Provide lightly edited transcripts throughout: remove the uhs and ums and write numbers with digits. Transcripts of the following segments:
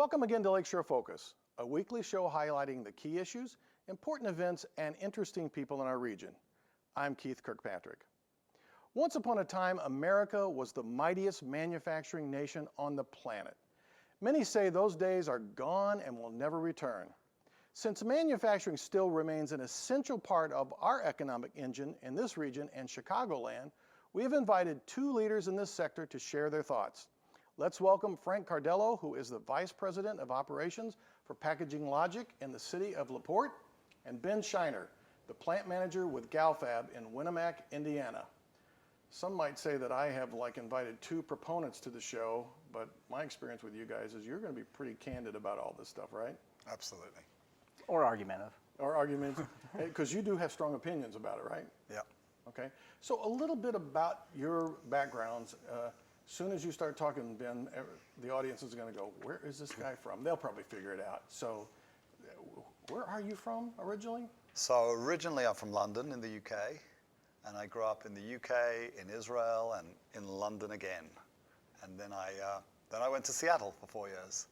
Welcome again to Lakeshore Focus, a weekly show highlighting the key issues, important events, and interesting people in our region. I'm Keith Kirkpatrick. Once upon a time, America was the mightiest manufacturing nation on the planet. Many say those days are gone and will never return. Since manufacturing still remains an essential part of our economic engine in this region and Chicagoland, we have invited two leaders in this sector to share their thoughts. Let's welcome Frank Cardello, who is the Vice President of Operations for Packaging Logic in the city of LaPorte, and Ben Scheiner, the Plant Manager with Galfab in Winamac, Indiana. Some might say that I have invited two proponents to the show, but my experience with you guys is you're going to be pretty candid about all this stuff, right? Absolutely. Or argumentative. Or arguments, because you do have strong opinions about it, right? Yeah. Okay. So a little bit about your backgrounds. As soon as you start talking, Ben, the audience is going to go, where is this guy from? They'll probably figure it out. So where are you from originally? So originally I'm from London in the UK, and I grew up in the UK, in Israel, and in London again. And then I went to Seattle for 4 years.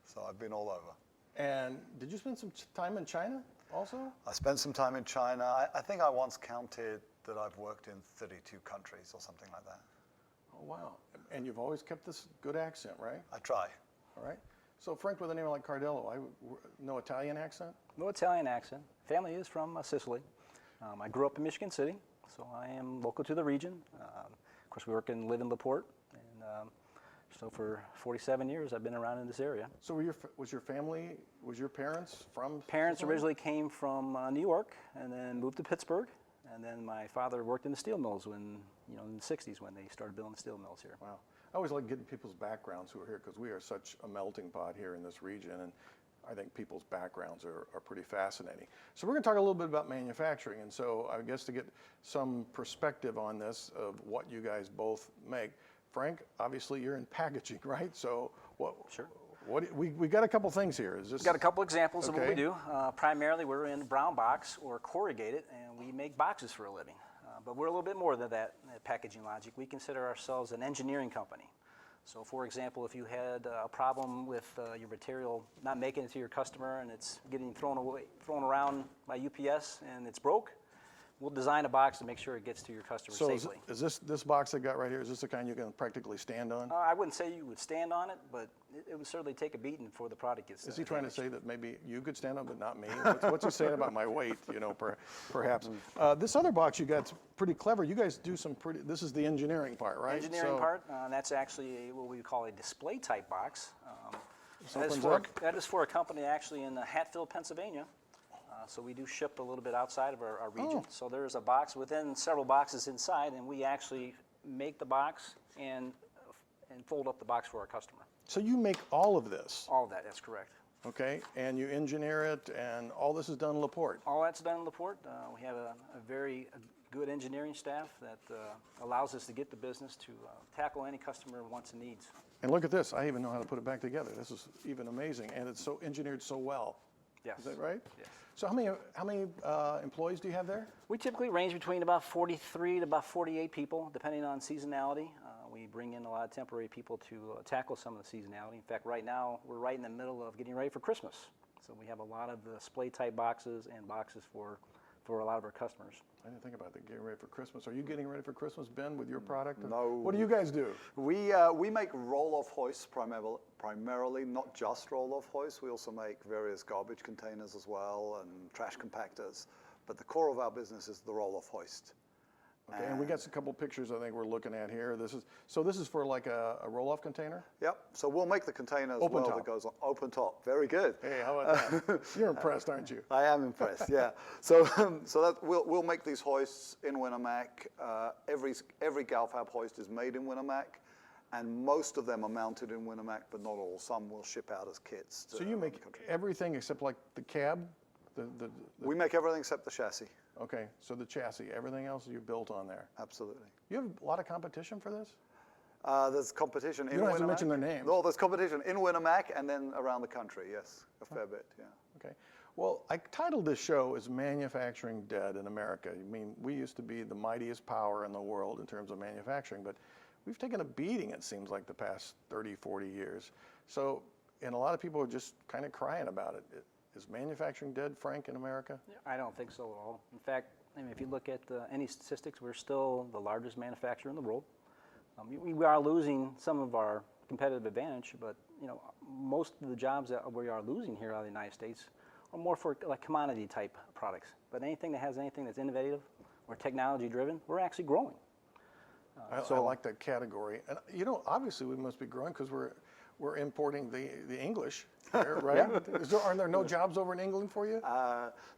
So I've been all over. And did you spend some time in China also? I spent some time in China. I think I once counted that I've worked in 32 countries or something like that. Oh, wow. And you've always kept this good accent, right? I try. All right. So Frank, with a name like Cardillo, no Italian accent? No Italian accent. Family is from Sicily. I grew up in Michigan City, so I am local to the region. Of course, we live in LaPorte, and so for 47 years I've been around in this area. So was your parents from Parents Sicily? originally came from New York and then moved to Pittsburgh, and then my father worked in the steel mills in the 60s when they started building steel mills here. Wow. I always like getting people's backgrounds who are here because we are such a melting pot here in this region, and I think people's backgrounds are pretty fascinating. So we're going to talk a little bit about manufacturing, and so I guess to get some perspective on this of what you guys both make. Frank, obviously you're in packaging, right? So Sure. We got a couple things here. Is this? We've got a couple examples of what we Okay. do. Primarily we're in brown box or corrugated, and we make boxes for a living. But we're a little bit more than that at Packaging Logic. We consider ourselves an engineering company. So for example, if you had a problem with your material not making it to your customer and it's getting thrown around by UPS and it's broke, we'll design a box to make sure it gets to your customer safely. So is this box I got right here, is this the kind you can practically stand on? I wouldn't say you would stand on it, but it would certainly take a beating before the product gets Is he trying to say that maybe you could stand on, but not me? What's he saying about my weight? Perhaps. This other box you got's pretty clever. You guys do some pretty. This is the engineering part, right? Engineering part. That's actually what we call a display type box. Opens That is for a company actually in Hatfield, Pennsylvania. So we do ship a little bit outside of our region. Oh. So there's a box within several boxes inside, and we actually make the box and fold up the box for our customer. So you make all of this, All of that, that's correct. okay? And you engineer it, and all this is done in LaPorte. All that's done in LaPorte. We have a very good engineering staff that allows us to get the business to tackle any customer wants and needs. And look at this. I even know how to put it back together. This is even amazing, and it's so engineered so well. Yes. Is that right? Yes. So how many employees do you have there? We typically range between about 43 to about 48 people, depending on seasonality. We bring in a lot of temporary people to tackle some of the seasonality. In fact, right now, we're right in the middle of getting ready for Christmas. So we have a lot of display type boxes and boxes for a lot of our customers. I didn't think about that, getting ready for Christmas. Are you getting ready for Christmas, Ben, with your product? No. What do you guys do? We make roll-off hoists primarily, not just roll-off hoists. We also make various garbage containers as well and trash compactors. But the core of our business is the roll-off hoist. Okay, and we got a couple pictures I think we're looking at here. This is for like a roll-off container? Yep. So we'll make the container as Open well top. that goes on open top. Very good. Hey, how about that? You're impressed, aren't you? I am impressed. Yeah. So that we'll make these hoists in Winamac. Every Galfab hoist is made in Winamac, and most of them are mounted in Winamac, but not all. Some will ship out as kits. So you make everything except like the cab? We make everything except the chassis. Okay, so the chassis, everything else you built on there. Absolutely. You have a lot of competition for this? There's competition in Winamac. You don't have to mention their names. No, there's competition in Winamac and then around the country, yes, a fair bit, yeah. Okay. Well, I titled this show as Manufacturing Dead in America. I mean, we used to be the mightiest power in the world in terms of manufacturing, but we've taken a beating, it seems like, the past 30, 40 years. So and a lot of people are just kind of crying about it. Is manufacturing dead, Frank, in America? I don't think so at all. In fact, I mean, if you look at any statistics, we're still the largest manufacturer in the world. We are losing some of our competitive advantage, but you know, most of the jobs that we are losing here out of the United States are more for like commodity type products. But anything that has anything that's innovative or technology driven, we're actually growing. I like that category, and you know, obviously we must be growing because we're importing the English, here, right? Are there no jobs over in England for you?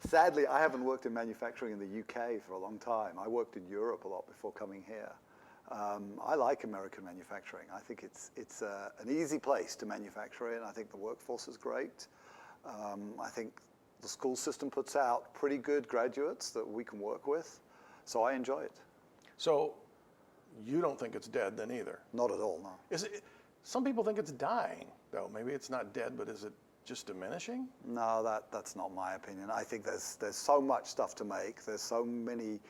Sadly, I haven't worked in manufacturing in the UK for a long time. I worked in Europe a lot before coming here. I like American manufacturing. I think it's an easy place to manufacture in. I think the workforce is great. I think the school system puts out pretty good graduates that we can work with, so I enjoy it. So you don't think it's dead then either? Not at all, no. Some people think it's dying, though. Maybe it's not dead, but is it just diminishing? No, that's not my opinion. I think there's so much stuff to make. There's so many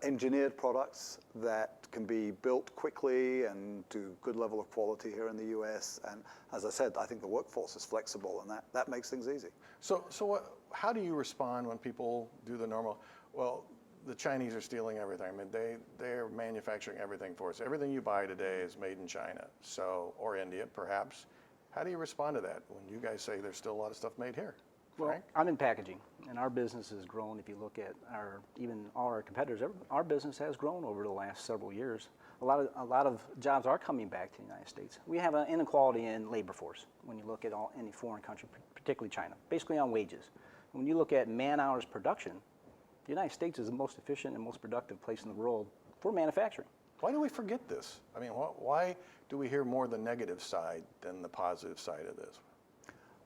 engineered products that can be built quickly and to good level of quality here in the US. And as I said, I think the workforce is flexible, and that makes things easy. So how do you respond when people do the normal, well, the Chinese are stealing everything. I mean, they're manufacturing everything for us. Everything you buy today is made in China, or India, perhaps. How do you respond to that when you guys say there's still a lot of stuff made here? Well, Frank? I'm in packaging, and our business has grown. If you look at even all our competitors, our business has grown over the last several years. A lot of jobs are coming back to the United States. We have an inequality in labor force when you look at any foreign country, particularly China, basically on wages. When you look at man hours production, the United States is the most efficient and most productive place in the world for manufacturing. Why do we forget this? I mean, why do we hear more the negative side than the positive side of this?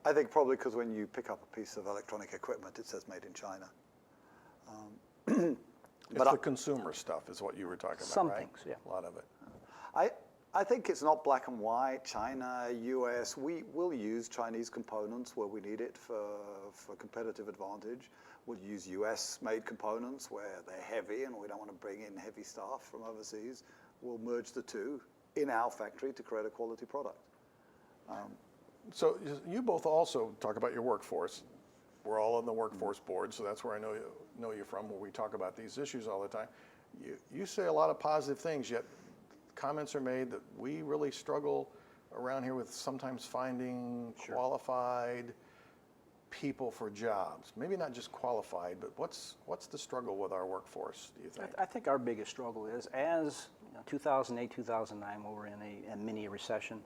I think probably because when you pick up a piece of electronic equipment, it says made in China. It's the consumer stuff is what you were talking about, Some right? things, yeah. A lot of it. I think it's not black and white. China, US, we will use Chinese components where we need it for competitive advantage. We'll use US-made components where they're heavy and we don't want to bring in heavy stuff from overseas. We'll merge the two in our factory to create a quality product. So you both also talk about your workforce. We're all on the workforce board, so that's where I know you from, where we talk about these issues all the time. You say a lot of positive things, yet comments are made that we really struggle around here with sometimes finding qualified people for jobs. Maybe not just qualified, but what's the struggle with our workforce, do you think? I think our biggest struggle is, as 2008, 2009, when we were in a mini recession,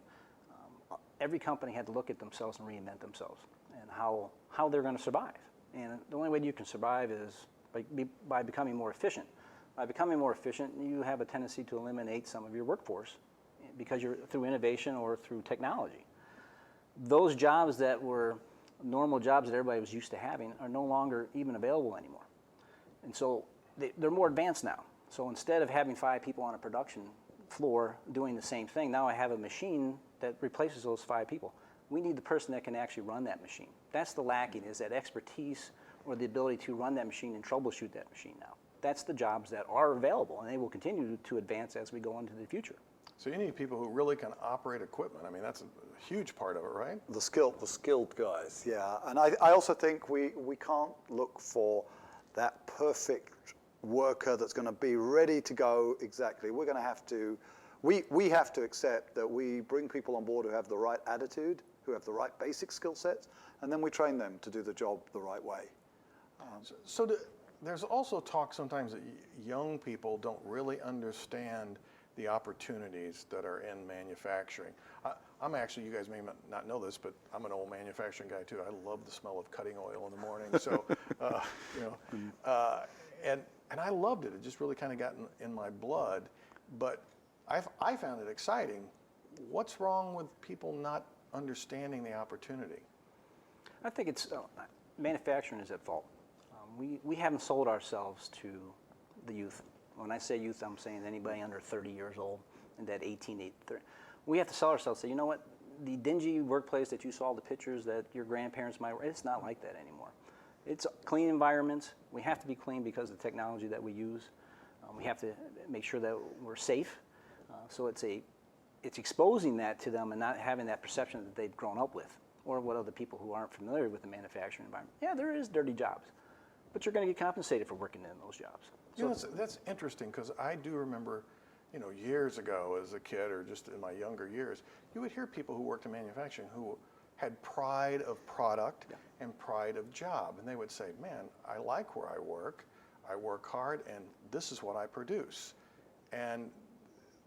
every company had to look at themselves and reinvent themselves and how they're going to survive. And the only way you can survive is by becoming more efficient. By becoming more efficient, you have a tendency to eliminate some of your workforce because you're through innovation or through technology. Those jobs that were normal jobs that everybody was used to having are no longer even available anymore. And so they're more advanced now. So instead of having 5 people on a production floor doing the same thing, now I have a machine that replaces those 5 people. We need the person that can actually run that machine. That's the lacking, is that expertise or the ability to run that machine and troubleshoot that machine now. That's the jobs that are available, and they will continue to advance as we go into the future. So you need people who really can operate equipment. I mean, that's a huge part of it, right? The skilled guys, yeah. And I also think we can't look for that perfect worker that's going to be ready to go exactly. We're going to have to, we have to accept that we bring people on board who have the right attitude, who have the right basic skill sets, and then we train them to do the job the right way. There's also talk sometimes that young people don't really understand the opportunities that are in manufacturing. I'm actually, you guys may not know this, but I'm an old manufacturing guy too. I love the smell of cutting oil in the morning. So, and I loved it. It just really kind of got in my blood. But I found it exciting. What's wrong with people not understanding the opportunity? I think it's manufacturing is at fault. We haven't sold ourselves to the youth. When I say youth, I'm saying anybody under 30 years old and that 18, 30. We have to sell ourselves. Say, you know what? The dingy workplace that you saw the pictures that your grandparents might wear, it's not like that anymore. It's clean environments. We have to be clean because of the technology that we use. We have to make sure that we're safe. So it's a it's exposing that to them and not having that perception that they've grown up with, or what other people who aren't familiar with the manufacturing environment. Yeah, there is dirty jobs, but you're going to get compensated for working in those jobs. You know, that's interesting, because I do remember, you know, years ago as a kid, or just in my younger years, you would hear people who worked in manufacturing who had pride of product and pride of job. And they would say, man, I like where I work hard, and this is what I produce. And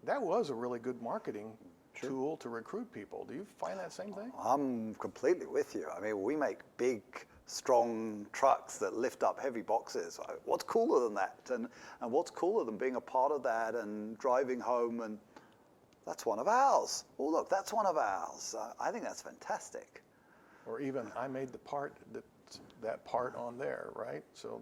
that was a really good marketing tool to recruit people. Do you find that same thing? I'm completely with you. I mean, we make big, strong trucks that lift up heavy boxes. What's cooler than that? And what's cooler than being a part of that and driving home and that's one of ours. Oh, look, that's one of ours. I think that's fantastic. Or even, I made the part, that part on there, right? So,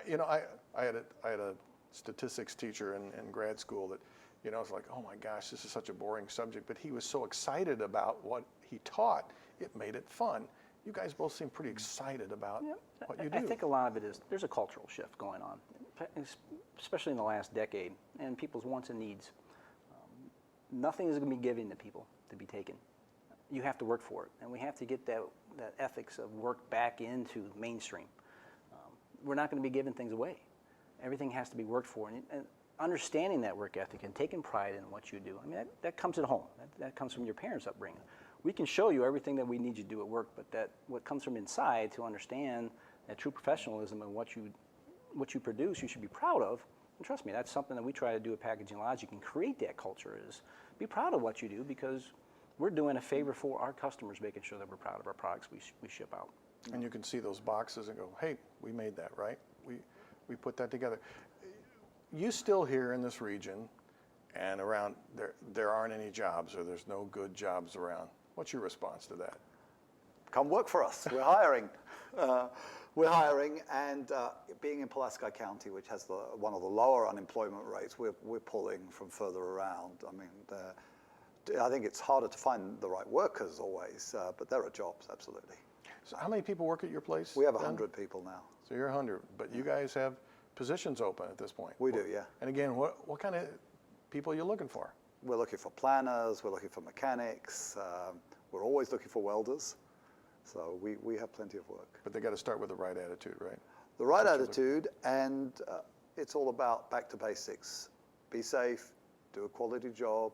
you know, I had a statistics teacher in grad school that, you know, it's like, oh my gosh, this is such a boring subject, but he was so excited about what he taught, it made it fun. You guys both seem pretty excited about what you do. I think a lot of it is, there's a cultural shift going on, especially in the last decade, and people's wants and needs. Nothing is going to be given to people to be taken. You have to work for it, and we have to get that ethics of work back into mainstream. We're not going to be giving things away. Everything has to be worked for, and understanding that work ethic and taking pride in what you do. I mean, that comes at home. That comes from your parents' upbringing. We can show you everything that we need you to do at work, but what comes from inside to understand that true professionalism and what you produce, you should be proud of. And trust me, that's something that we try to do at Packaging Logic and create that culture, is be proud of what you do, because we're doing a favor for our customers, making sure that we're proud of our products we ship out. And you can see those boxes and go, hey, we made that, right? We put that together. You still here in this region and around, there aren't any jobs, or there's no good jobs around. What's your response to that? Come work for us. We're hiring. We're hiring, and being in Pulaski County, which has one of the lower unemployment rates, we're pulling from further around. I mean, I think it's harder to find the right workers always, but there are jobs, absolutely. So how many people work at your place? We have 100 people now. So you're 100, but you guys have positions open at this point. We do, yeah. And again, what kind of people are you looking for? We're looking for planners, we're looking for mechanics, we're always looking for welders. So we have plenty of work. But they got to start with the right attitude, right? The right attitude, and it's all about back to basics. Be safe, do a quality job,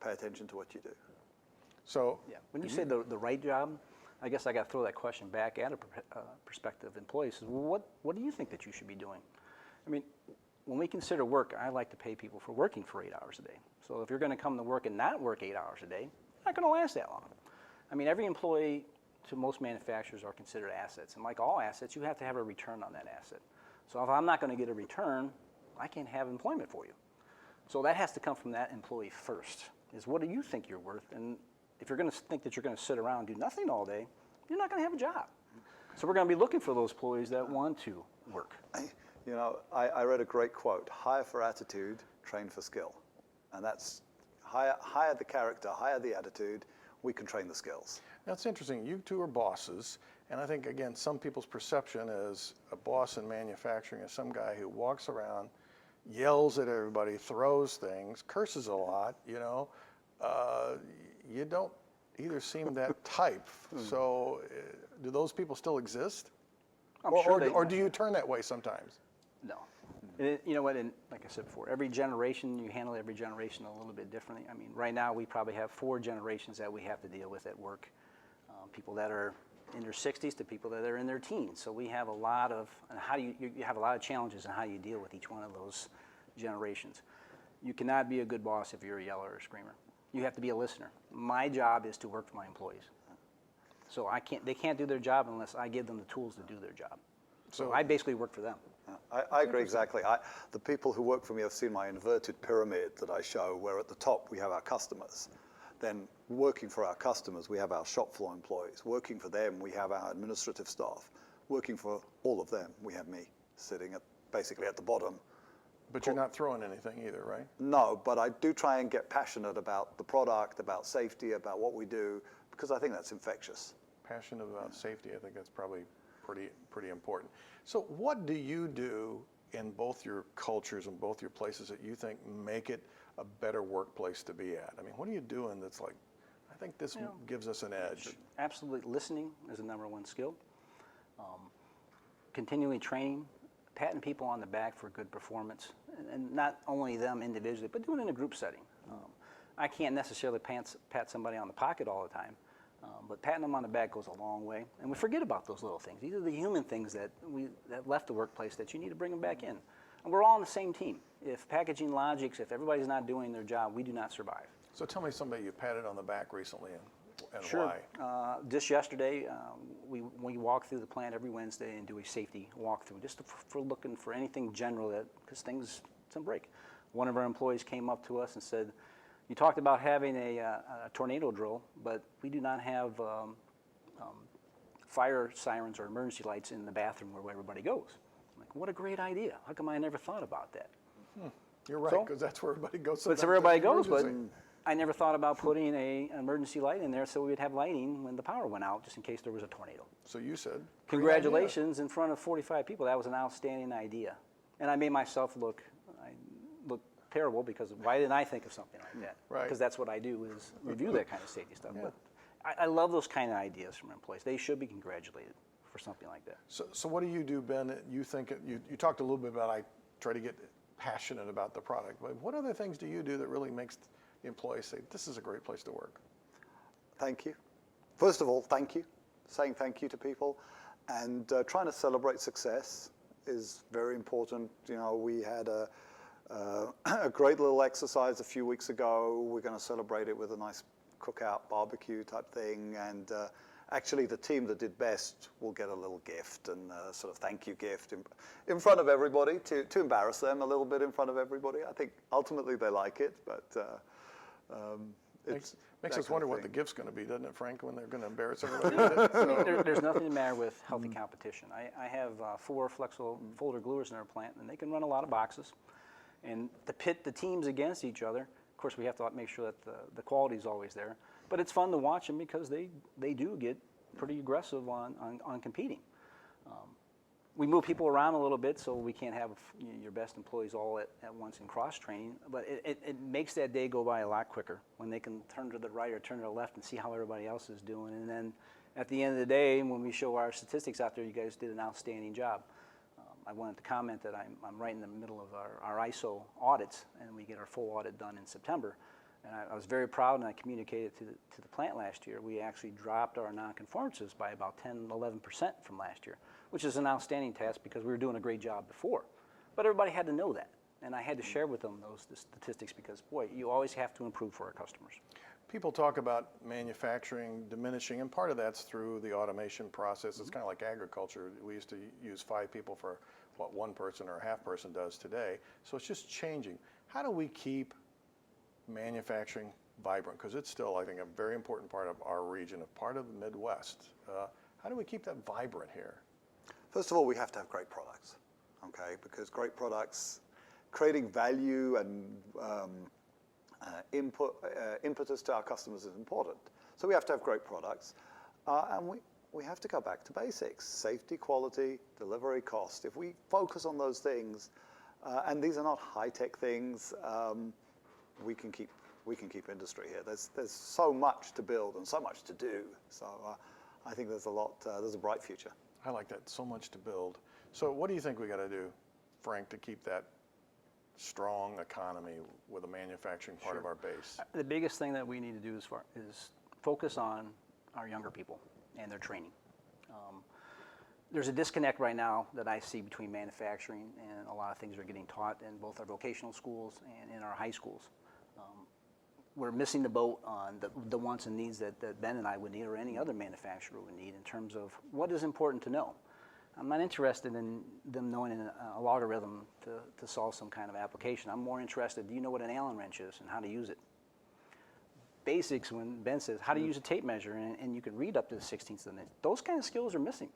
pay attention to what you do. So yeah, when you say the right job, I guess I got to throw that question back at a prospective employee. Says, well, what do you think that you should be doing? I mean, when we consider work, I like to pay people for working for 8 hours a day. So if you're going to come to work and not work 8 hours a day, you're not going to last that long. I mean, every employee to most manufacturers are considered assets. And like all assets, you have to have a return on that asset. So if I'm not going to get a return, I can't have employment for you. So that has to come from that employee first, is what do you think you're worth? And if you're going to think that you're going to sit around and do nothing all day, you're not going to have a job. So we're going to be looking for those employees that want to work. You know, I read a great quote, hire for attitude, train for skill. And that's hire the character, hire the attitude, we can train the skills. Now, it's interesting. You two are bosses, and I think, again, some people's perception as a boss in manufacturing is some guy who walks around, yells at everybody, throws things, curses a lot, you know. You don't either seem that type. So do those people still exist? Or do you turn that way sometimes? No. You know what, and like I said before, every generation, you handle every generation a little bit differently. I mean, right now we probably have 4 generations that we have to deal with at work. People that are in their 60s to people that are in their teens. So we have a lot of, and how do you have a lot of challenges in how you deal with each one of those generations. You cannot be a good boss if you're a yeller or a screamer. You have to be a listener. My job is to work for my employees. So they can't do their job unless I give them the tools to do their job. So I basically work for them. I agree exactly. The people who work for me have seen my inverted pyramid that I show, where at the top we have our customers. Then working for our customers, we have our shop floor employees. Working for them, we have our administrative staff. Working for all of them, we have me sitting basically at the bottom. But you're not throwing anything either, right? No, but I do try and get passionate about the product, about safety, about what we do, because I think that's infectious. Passionate about safety, I think that's probably pretty important. So what do you do in both your cultures and both your places that you think make it a better workplace to be at? I mean, what are you doing that's like, I think this gives us an edge? Absolutely, listening is the #1 skill. Continually training, patting people on the back for good performance, and not only them individually, but doing it in a group setting. I can't necessarily pat somebody on the pocket all the time, but patting them on the back goes a long way. And we forget about those little things. These are the human things that left the workplace that you need to bring them back in. And we're all on the same team. If packaging logics, if everybody's not doing their job, we do not survive. So tell me somebody you patted on the back recently and Sure. why. Just yesterday, we walk through the plant every Wednesday and do a safety walkthrough, just for looking for anything general because things can break. One of our employees came up to us and said, "You talked about having a tornado drill, but we do not have fire sirens or emergency lights in the bathroom where everybody goes." I'm like, what a great idea. How come I never thought about that? You're right, because that's where everybody goes. That's where everybody goes, but I never thought about putting an emergency light in there so we would have lighting when the power went out, just in case there was a tornado. So you said, Congratulations in front of 45 people. That was an outstanding idea. And I made myself look terrible because why didn't I think of something like that? Right. Because that's what I do is review that kind of safety stuff. But I love those kind of ideas from employees. They should be congratulated for something like that. So what do you do, Ben? You think you talked a little bit about I try to get passionate about the product, but what other things do you do that really makes the employees say this is a great place to work? Thank you. First of all, thank you. Saying thank you to people, and trying to celebrate success is very important. You know, we had a great little exercise a few weeks ago. We're going to celebrate it with a nice cookout barbecue type thing, and actually the team that did best will get a little gift and a sort of thank you gift in front of everybody to embarrass them a little bit in front of everybody. I think ultimately they like it, but makes us wonder what the gift's going to be, doesn't it, Frank, when they're going to embarrass everybody with it? So. There's nothing the matter with healthy competition. I have 4 flexible folder gluers in our plant, and they can run a lot of boxes. And to pit the teams against each other, of course, we have to make sure that the quality is always there. But it's fun to watch them because they do get pretty aggressive on competing. We move people around a little bit so we can't have your best employees all at once in cross-training, but it makes that day go by a lot quicker when they can turn to the right or turn to the left and see how everybody else is doing. And then at the end of the day, when we show our statistics out there, you guys did an outstanding job. I wanted to comment that I'm right in the middle of our ISO audits, and we get our full audit done in September. And I was very proud, and I communicated to the plant last year. We actually dropped our nonconformances by about 10-11% from last year, which is an outstanding task because we were doing a great job before. But everybody had to know that, and I had to share with them those statistics because, boy, you always have to improve for our customers. People talk about manufacturing diminishing, and part of that's through the automation process. It's kind of like agriculture. We used to use 5 people for what 1 person or a half person does today. So it's just changing. How do we keep manufacturing vibrant? Because it's still, I think, a very important part of our region, a part of the Midwest. How do we keep that vibrant here? First of all, we have to have great products, okay? Because great products, creating value and impetus to our customers is important. So we have to have great products. And we have to go back to basics: safety, quality, delivery, cost. If we focus on those things, and these are not high-tech things, we can keep industry here. There's so much to build and so much to do. So I think there's a bright future. I like that, so much to build. So what do you think we got to do, Frank, to keep that strong economy with a manufacturing part of our base? The biggest thing that we need to do is focus on our younger people and their training. There's a disconnect right now that I see between manufacturing and a lot of things that are getting taught in both our vocational schools and in our high schools. We're missing the boat on the wants and needs that Ben and I would need, or any other manufacturer would need, in terms of what is important to know. I'm not interested in them knowing a logarithm to solve some kind of application. I'm more interested, do you know what an Allen wrench is and how to use it? Basics, when Ben says how to use a tape measure and you can read up to the 16th of an inch, those kind of skills are missing.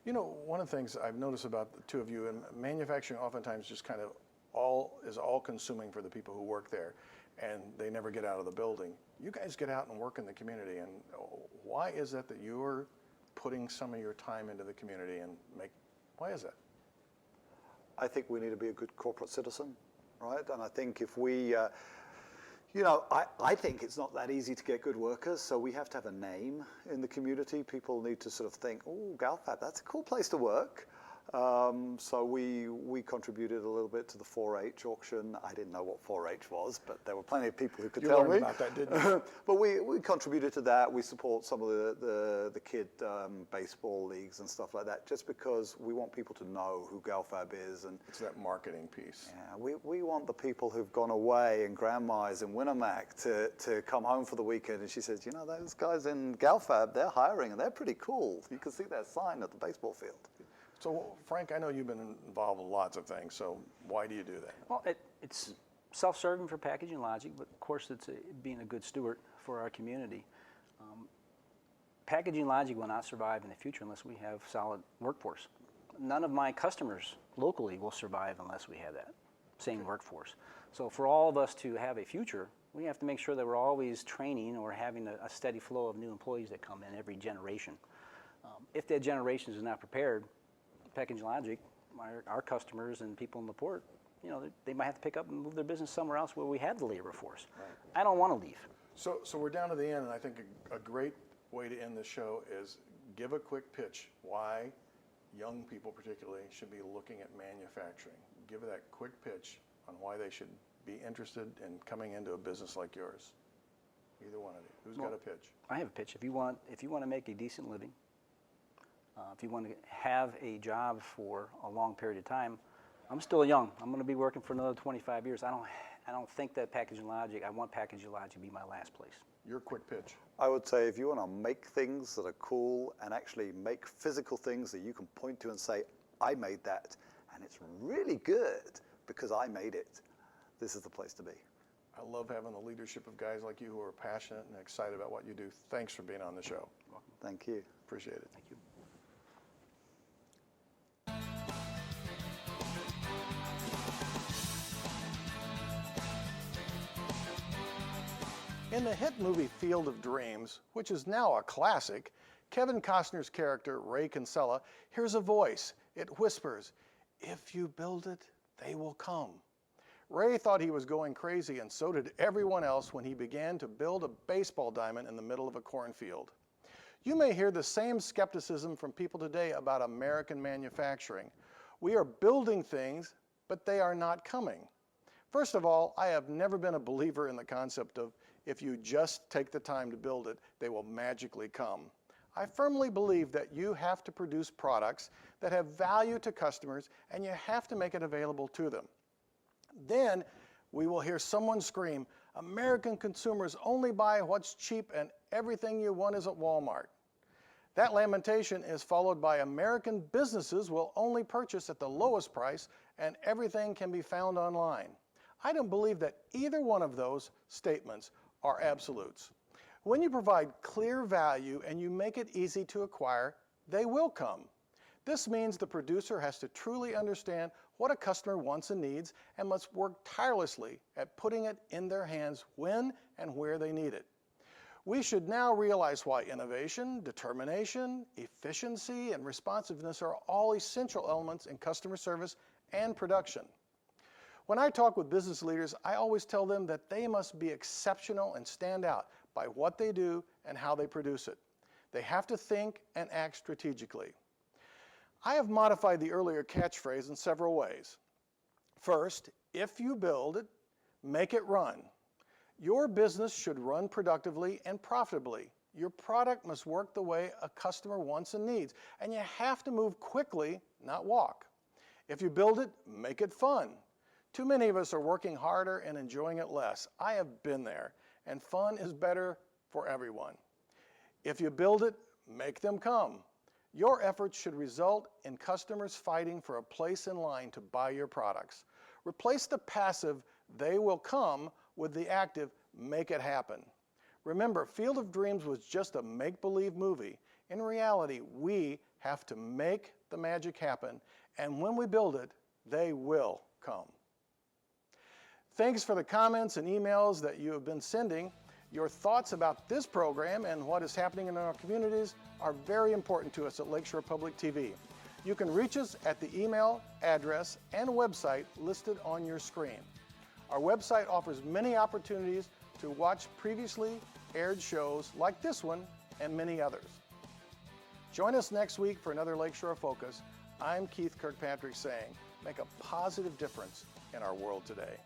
You know, one of the things I've noticed about the two of you, and manufacturing oftentimes just kind of all-consuming for the people who work there, and they never get out of the building. You guys get out and work in the community, and why is it that you're putting some of your time into the community why is that? I think we need to be a good corporate citizen, right? And I think if we You know, I think it's not that easy to get good workers, so we have to have a name in the community. People need to sort of think, oh, Galfab, that's a cool place to work. So we contributed a little bit to the 4-H auction. I didn't know what 4-H was, but there were plenty of people who could tell me. You learned about that, didn't you? But we contributed to that. We support some of the kid baseball leagues and stuff like that, just because we want people to know who Galfab is. And it's that marketing piece. yeah, we want the people who've gone away and grandmas in Winamac to come home for the weekend. And she says, you know, those guys in Galfab, they're hiring and they're pretty cool. You can see their sign at the baseball field. So, Frank, I know you've been involved with lots of things, so why do you do that? Well, it's self-serving for packaging logic, but of course it's being a good steward for our community. Packaging logic will not survive in the future unless we have solid workforce. None of my customers locally will survive unless we have that same workforce. So for all of us to have a future, we have to make sure that we're always training or having a steady flow of new employees that come in every generation. If that generation is not prepared, packaging logic, our customers and people in LaPorte, you know, they might have to pick up and move their business somewhere else where we have the labor force. Right. I don't want to leave. So we're down to the end, and I think a great way to end the show is give a quick pitch why young people particularly should be looking at manufacturing. Give that quick pitch on why they should be interested in coming into a business like yours. Either one of you. Who's got a pitch? I have a pitch. If you want to make a decent living, if you want to have a job for a long period of time, I'm still young. I'm going to be working for another 25 years. I don't think that packaging logic, I want packaging logic to be my last place. Your quick pitch. I would say if you want to make things that are cool and actually make physical things that you can point to and say, I made that, and it's really good because I made it, this is the place to be. I love having the leadership of guys like you who are passionate and excited about what you do. Thanks for being on the show. Welcome. Thank you. Appreciate it. Thank you. In the hit movie Field of Dreams, which is now a classic, Kevin Costner's character, Ray Kinsella, hears a voice. It whispers, "If you build it, they will come." Ray thought he was going crazy, and so did everyone else when he began to build a baseball diamond in the middle of a cornfield. You may hear the same skepticism from people today about American manufacturing. We are building things, but they are not coming. First of all, I have never been a believer in the concept of if you just take the time to build it, they will magically come. I firmly believe that you have to produce products that have value to customers, and you have to make it available to them. Then we will hear someone scream, "American consumers only buy what's cheap and everything you want is at Walmart." That lamentation is followed by American businesses will only purchase at the lowest price and everything can be found online. I don't believe that either one of those statements are absolutes. When you provide clear value and you make it easy to acquire, they will come. This means the producer has to truly understand what a customer wants and needs and must work tirelessly at putting it in their hands when and where they need it. We should now realize why innovation, determination, efficiency, and responsiveness are all essential elements in customer service and production. When I talk with business leaders, I always tell them that they must be exceptional and stand out by what they do and how they produce it. They have to think and act strategically. I have modified the earlier catchphrase in several ways. First, if you build it, make it run. Your business should run productively and profitably. Your product must work the way a customer wants and needs, and you have to move quickly, not walk. If you build it, make it fun. Too many of us are working harder and enjoying it less. I have been there, and fun is better for everyone. If you build it, make them come. Your efforts should result in customers fighting for a place in line to buy your products. Replace the passive, "they will come," with the active, "make it happen." Remember, Field of Dreams was just a make-believe movie. In reality, we have to make the magic happen, and when we build it, they will come. Thanks for the comments and emails that you have been sending. Your thoughts about this program and what is happening in our communities are very important to us at Lakeshore Public TV. You can reach us at the email, address, and website listed on your screen. Our website offers many opportunities to watch previously aired shows like this one and many others. Join us next week for another Lakeshore Focus. I'm Keith Kirkpatrick saying, make a positive difference in our world today.